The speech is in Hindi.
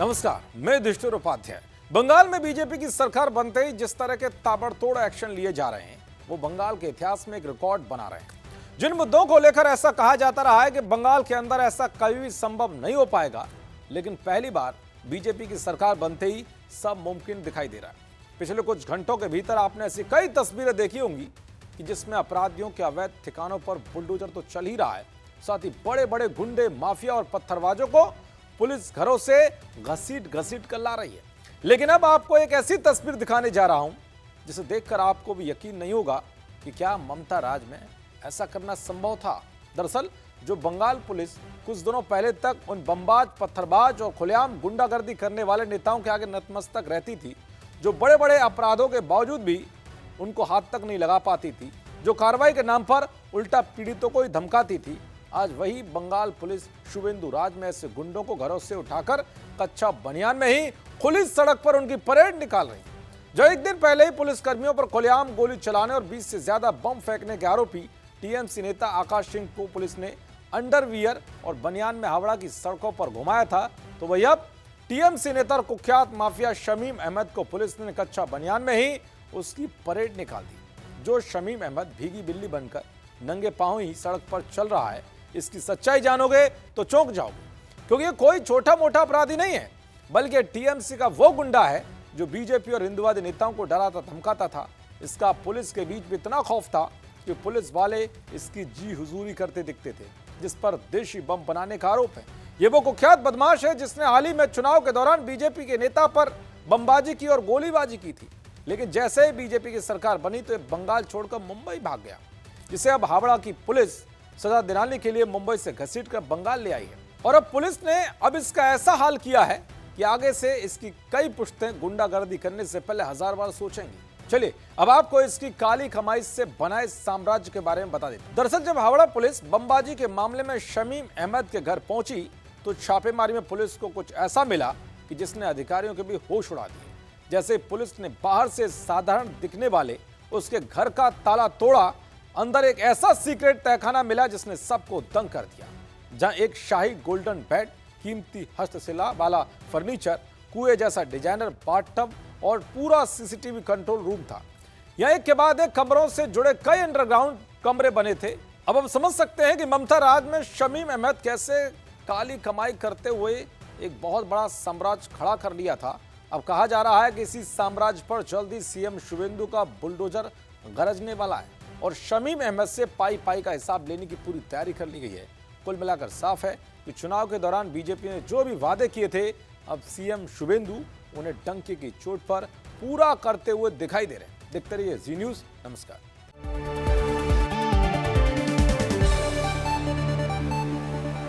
नमस्कार, मैं युधिष्ठिर उपाध्याय। बंगाल में बीजेपी की सरकार बनते ही जिस तरह के ताबड़तोड़ एक्शन लिए जा रहे हैं, वो बंगाल के इतिहास में एक रिकॉर्ड बना रहे हैं। जिन मुद्दों को लेकर ऐसा कहा जाता रहा है कि बंगाल के अंदर ऐसा कभी भी संभव नहीं हो पाएगा, लेकिन पहली बार बीजेपी की सरकार बनते ही सब मुमकिन दिखाई दे रहा है। पिछले कुछ घंटों के भीतर आपने ऐसी कई तस्वीरें देखी होंगी कि जिसमें अपराधियों के अवैध ठिकानों पर बुलडोजर तो चल ही रहा है, साथ ही बड़े बड़े गुंडे, माफिया और पत्थरबाजों को पुलिस घरों से घसीट घसीट कर ला रही है। लेकिन अब आपको एक ऐसी तस्वीर दिखाने जा रहा हूं जिसे देखकर आपको भी यकीन नहीं होगा कि क्या ममता राज में ऐसा करना संभव था। दरअसल जो बंगाल पुलिस कुछ दिनों पहले तक उन बमबाज, पत्थरबाज और खुलेआम गुंडागर्दी करने वाले नेताओं के आगे नतमस्तक रहती थी, जो बड़े बड़े अपराधों के बावजूद भी उनको हाथ तक नहीं लगा पाती थी, जो कार्रवाई के नाम पर उल्टा पीड़ितों को ही धमकाती थी, आज वही बंगाल पुलिस शुभेंदु राज में ऐसे गुंडों को घरों से उठाकर कच्चा बनियान में ही खुली सड़क पर उनकी परेड निकाल रही। जो एक दिन पहले ही पुलिस कर्मियों पर खुलेआम गोली चलाने और 20 से ज्यादा बम फेंकने के आरोपी टीएमसी नेता आकाश सिंह को पुलिस ने अंडरवियर और बनियान में हावड़ा की सड़कों पर घुमाया था, तो वही अब टीएमसी नेता और कुख्यात माफिया शमीम अहमद को पुलिस ने कच्चा बनियान में ही उसकी परेड निकाल दी। जो शमीम अहमद भीगी बिल्ली बनकर नंगे पांव ही सड़क पर चल रहा है, इसकी सच्चाई जानोगे तो चौंक जाओगे, क्योंकि ये कोई छोटा मोटा अपराधी नहीं है, बल्कि टीएमसी का वो गुंडा है जो बीजेपी और हिंदुवादी नेताओं को डराता धमकाता था। इसका पुलिस के बीच भी इतना खौफ था कि पुलिस वाले इसकी जी हुजूरी करते दिखते थे, जिस पर देशी बम बनाने का आरोप है। ये वो कुख्यात बदमाश है जिसने हाल ही में चुनाव के दौरान बीजेपी के नेता पर बमबाजी की और गोलीबाजी की थी, लेकिन जैसे ही बीजेपी की सरकार बनी तो बंगाल छोड़कर मुंबई भाग गया, जिसे अब हावड़ा की पुलिस सजा दिलाने के लिए मुंबई से घसीटकर बंगाल ले आई है। और अब पुलिस ने अब इसका ऐसा हाल किया है कि आगे से इसकी कई पुश्तें गुंडागर्दी करने से पहले 1000 बार सोचेंगी। चलिए अब आपको इसकी काली कमाई से बनाए साम्राज्य के बारे में बता देते। दरअसल जब हावड़ा पुलिस बमबाजी के मामले में शमीम अहमद के घर पहुंची तो छापेमारी में पुलिस को कुछ ऐसा मिला कि जिसने अधिकारियों के भी होश उड़ा दिए। जैसे पुलिस ने बाहर से साधारण दिखने वाले उसके घर का ताला तोड़ा, अंदर एक ऐसा सीक्रेट तहखाना मिला जिसने सबको दंग कर दिया, जहां एक शाही गोल्डन बेड, कीमती हस्तशिला वाला फर्नीचर, कुएं जैसा डिजाइनर बाथटब और पूरा सीसीटीवी कंट्रोल रूम था। यहां एक के बाद एक कमरों से जुड़े कई अंडरग्राउंड कमरे बने थे। अब हम समझ सकते हैं कि ममता राज में शमीम अहमद कैसे काली कमाई करते हुए एक बहुत बड़ा साम्राज्य खड़ा कर लिया था। अब कहा जा रहा है कि इसी साम्राज्य पर जल्दी सीएम शुभेंदु का बुलडोजर गरजने वाला है और शमीम अहमद से पाई पाई का हिसाब लेने की पूरी तैयारी कर ली गई है। कुल मिलाकर साफ है कि चुनाव के दौरान बीजेपी ने जो भी वादे किए थे, अब सीएम शुभेंदु उन्हें डंके की चोट पर पूरा करते हुए दिखाई दे रहे हैं। देखते रहिए जी न्यूज़। नमस्कार।